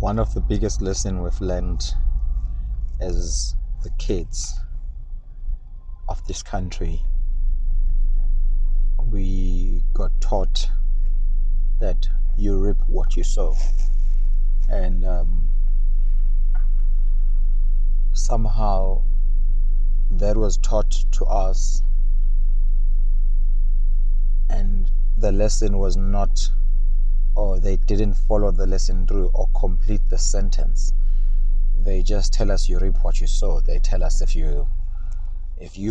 One of the biggest lessons we've learned as the kids of this country, we got taught that you reap what you sow. And somehow that was taught to us, and the lesson was not, or they didn't follow the lesson through or complete the sentence. They just tell us you reap what you sow. They tell us if you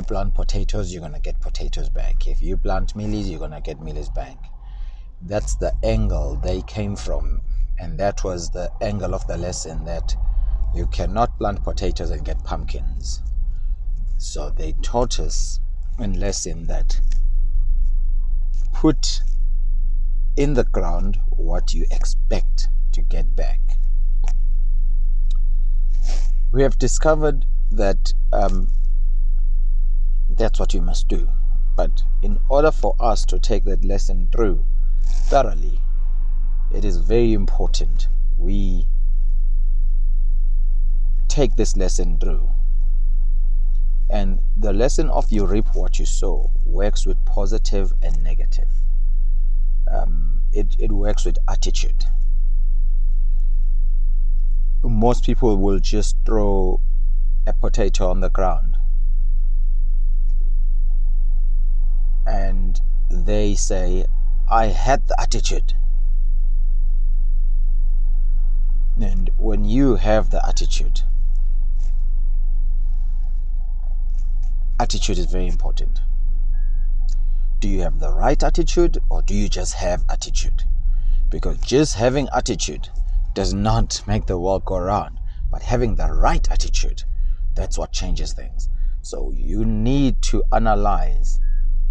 plant potatoes, you're going to get potatoes back. If you plant mealies, you're going to get mealies back. That's the angle they came from. And that was the angle of the lesson, that you cannot plant potatoes and get pumpkins. So they taught us in lesson that put in the ground what you expect to get back. We have discovered that that's what you must do. But in order for us to take that lesson through thoroughly, it is very important we take this lesson through. And the lesson of you reap what you sow works with positive and negative. It works with attitude. Most people will just throw a potato on the ground and they say, I had the attitude. And when you have the attitude is very important. Do you have the right attitude, or do you just have attitude? Because just having attitude does not make the world go round, but having the right attitude, that's what changes things. So you need to analyze,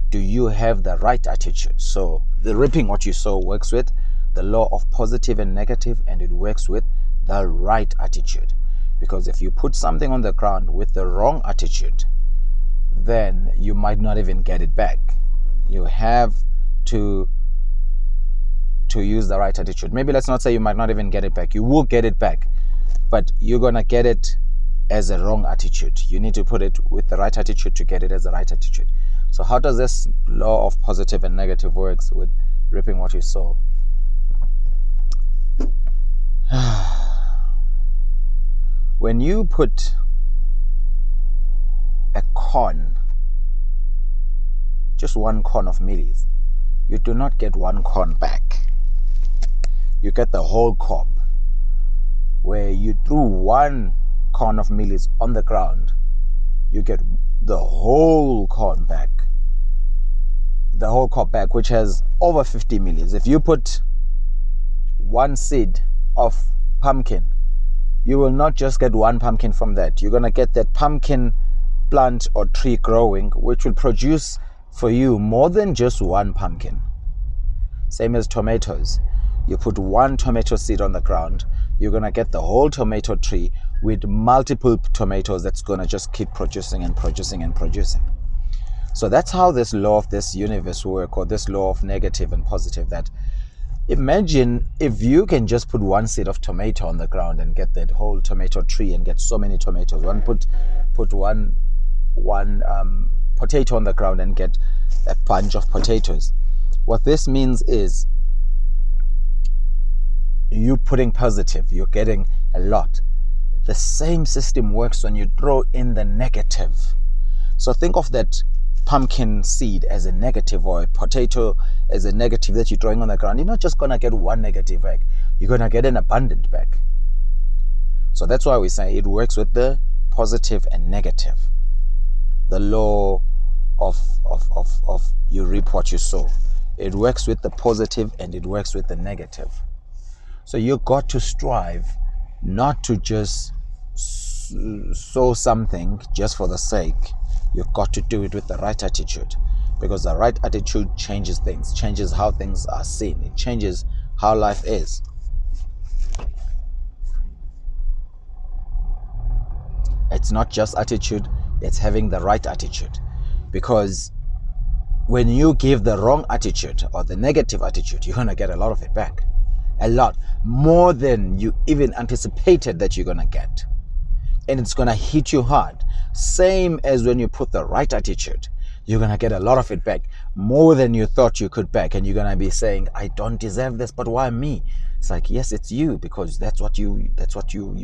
do you have the right attitude? So the reaping what you sow works with the law of positive and negative, and it works with the right attitude. Because if you put something on the ground with the wrong attitude, then you might not even get it back. You have to use the right attitude. Maybe let's not say you might not even get it back. You will get it back, but you're gonna get it as a wrong attitude. You need to put it with the right attitude to get it as the right attitude. So how does this law of positive and negative works with reaping what you sow? When you put a corn, just one corn of mealies, you do not get one corn back. You get the whole cob. Where you threw one corn of mealies on the ground, you get the whole corn back. The whole cob back, which has over 50 mealies. If you put one seed of pumpkin, you will not just get one pumpkin from that. You're going to get that pumpkin plant or tree growing, which will produce for you more than just one pumpkin. Same as tomatoes. You put one tomato seed on the ground, you're going to get the whole tomato tree with multiple tomatoes that's going to just keep producing and producing and producing. So that's how this law of this universe works, or this law of negative and positive. That imagine if you can just put one seed of tomato on the ground and get that whole tomato tree and get so many tomatoes. Put one potato on the ground and get a bunch of potatoes. What this means is you putting positive, you're getting a lot. The same system works when you throw in the negative. So think of that pumpkin seed as a negative, or a potato as a negative that you're throwing on the ground. You're not just going to get one negative back. You're going to get an abundant back. So that's why we say it works with the positive and negative. The law of you reap what you sow. It works with the positive and it works with the negative. So you got to strive not to just sow something just for the sake. You've got to do it with the right attitude, because the right attitude changes things, changes how things are seen. It changes how life is. It's not just attitude, it's having the right attitude. Because when you give the wrong attitude or the negative attitude, you're going to get a lot of it back. A lot. More than you even anticipated that you're going to get. And it's going to hit you hard. Same as when you put the right attitude. You're going to get a lot of it back. More than you thought you could back. And you're going to be saying, I don't deserve this, but why me? It's like, yes, it's you, because that's what you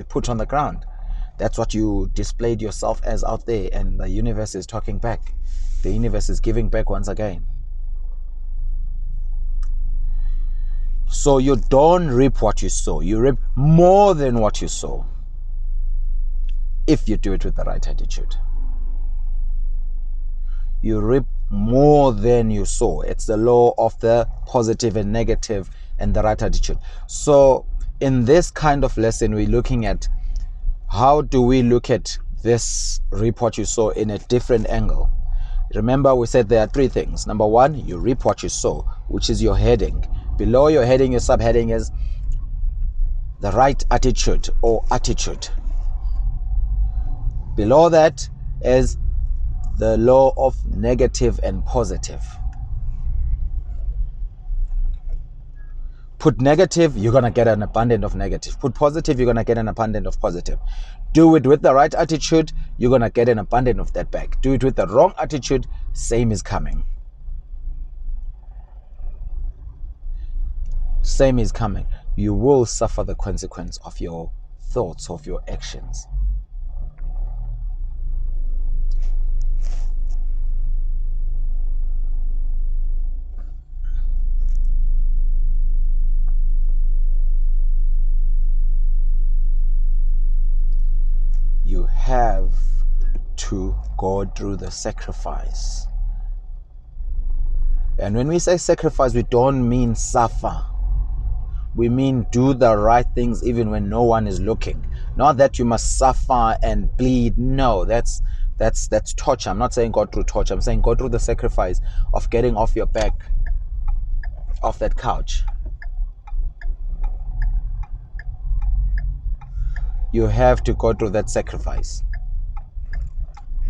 put on the ground. That's what you displayed yourself as out there, and the universe is talking back. The universe is giving back once again. So you don't reap what you sow. You reap more than what you sow, if you do it with the right attitude. You reap more than you sow. It's the law of the positive and negative and the right attitude. So in this kind of lesson, we're looking at how do we look at this reap what you sow in a different angle. Remember, we said there are three things. Number one, you reap what you sow, which is your heading. Below your heading, your subheading is the right attitude or attitude. Below that is the law of negative and positive. Put negative, you're going to get an abundance of negative. Put positive, you're going to get an abundance of positive. Do it with the right attitude, you're going to get an abundance of that back. Do it with the wrong attitude, same is coming. Same is coming. You will suffer the consequence of your thoughts, of your actions. You have to go through the sacrifice. And when we say sacrifice, we don't mean suffer. We mean do the right things even when no one is looking. Not that you must suffer and bleed. No, that's torture. I'm not saying go through torture. I'm saying go through the sacrifice of getting off your back, off that couch. You have to go through that sacrifice.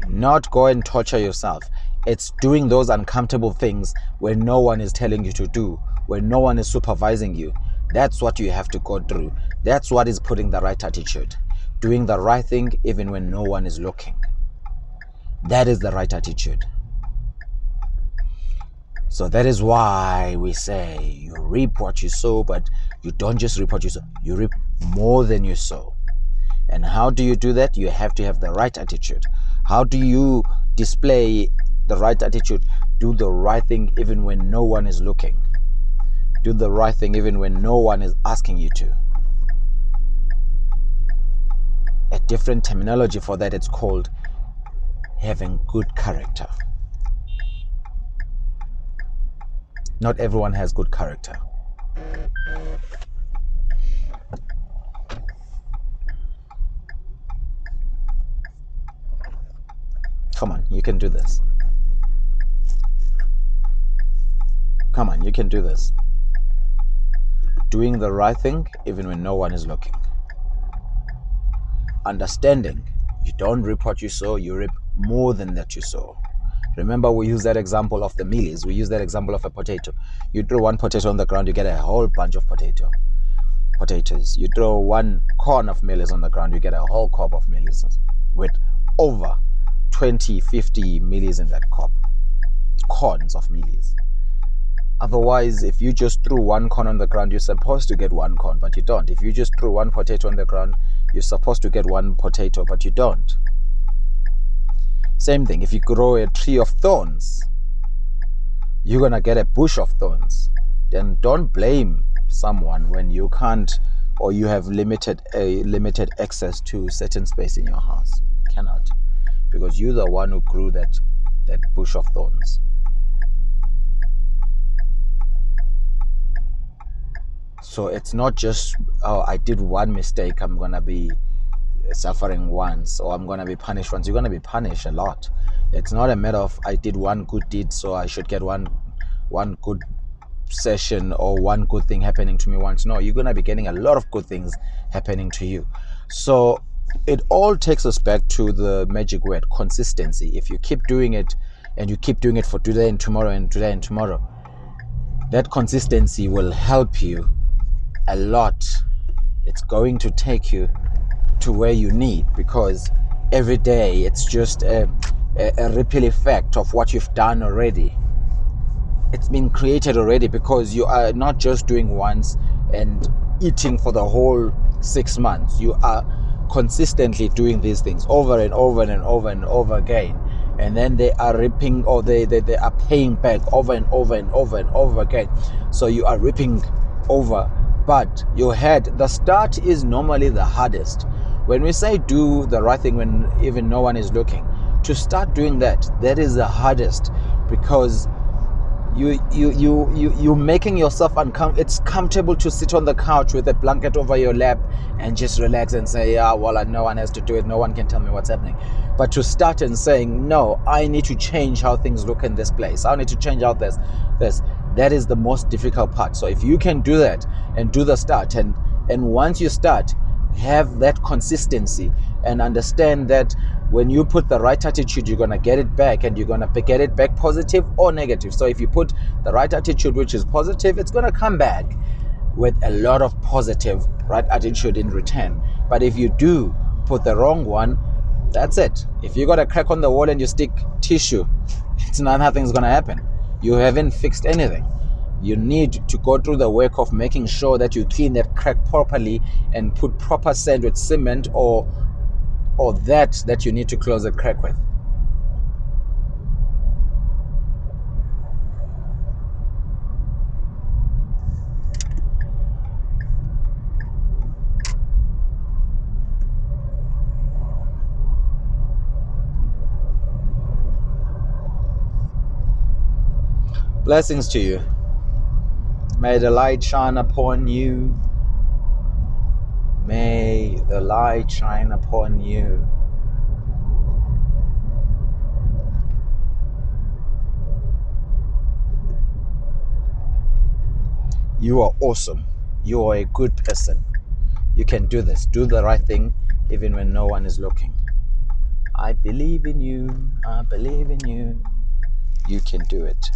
Not go and torture yourself. It's doing those uncomfortable things when no one is telling you to do, when no one is supervising you. That's what you have to go through. That's what is putting the right attitude. Doing the right thing even when no one is looking. That is the right attitude. So that is why we say you reap what you sow, but you don't just reap what you sow. You reap more than you sow. And how do you do that? You have to have the right attitude. How do you display the right attitude? Do the right thing even when no one is looking. Do the right thing even when no one is asking you to. A different terminology for that, it's called having good character. Not everyone has good character. Come on, you can do this. Come on, you can do this. Doing the right thing even when no one is looking. Understanding, you don't reap what you sow, you reap more than that you sow. Remember, we use that example of the mealies. We use that example of a potato. You throw one potato on the ground, you get a whole bunch of potatoes. You throw one corn of mealies on the ground, you get a whole cob of mealies with over 20, 50 mealies in that cob. Corns of mealies. Otherwise, if you just threw one corn on the ground, you're supposed to get one corn, but you don't. If you just threw one potato on the ground, you're supposed to get one potato, but you don't. Same thing, if you grow a tree of thorns, you're going to get a bush of thorns. Then don't blame someone when you can't, or you have limited access to certain space in your house. You cannot. Because you're the one who grew that bush of thorns. So it's not just, oh, I did one mistake, I'm going to be suffering once, or I'm going to be punished once. You're going to be punished a lot. It's not a matter of I did one good deed, so I should get one good session or one good thing happening to me once. No, you're going to be getting a lot of good things happening to you. So it all takes us back to the magic word, consistency. If you keep doing it, and you keep doing it for today and tomorrow and today and tomorrow, that consistency will help you a lot. It's going to take you to where you need, because every day it's just a ripple effect of what you've done already. It's been created already, because you are not just doing once and eating for the whole 6 months. You are consistently doing these things over and over and over and over again, and then they are ripping, or they are paying back over and over and over and over again. So you are ripping over, but your head, the start is normally the hardest. When we say do the right thing when even no one is looking, to start doing that is the hardest, because you're making yourself uncomfortable. It's comfortable to sit on the couch with a blanket over your lap and just relax and say, yeah, well, no one has to do it, no one can tell me what's happening. But to start and saying, no, I need to change how things look in this place, I need to change out this, that is the most difficult part. So if you can do that and do the start, and once you start, have that consistency and understand that when you put the right attitude, you're going to get it back, and you're going to get it back positive or negative. So if you put the right attitude, which is positive, it's going to come back with a lot of positive right attitude in return. But if you do put the wrong one, that's it. If you got a crack on the wall and you stick tissue, nothing's going to happen. You haven't fixed anything. You need to go through the work of making sure that you clean that crack properly and put proper sand with cement, or that you need to close the crack with. Blessings to you. May the light shine upon you. May the light shine upon you. You are awesome. You are a good person. You can do this. Do the right thing even when no one is looking. I believe in you. I believe in you. You can do it.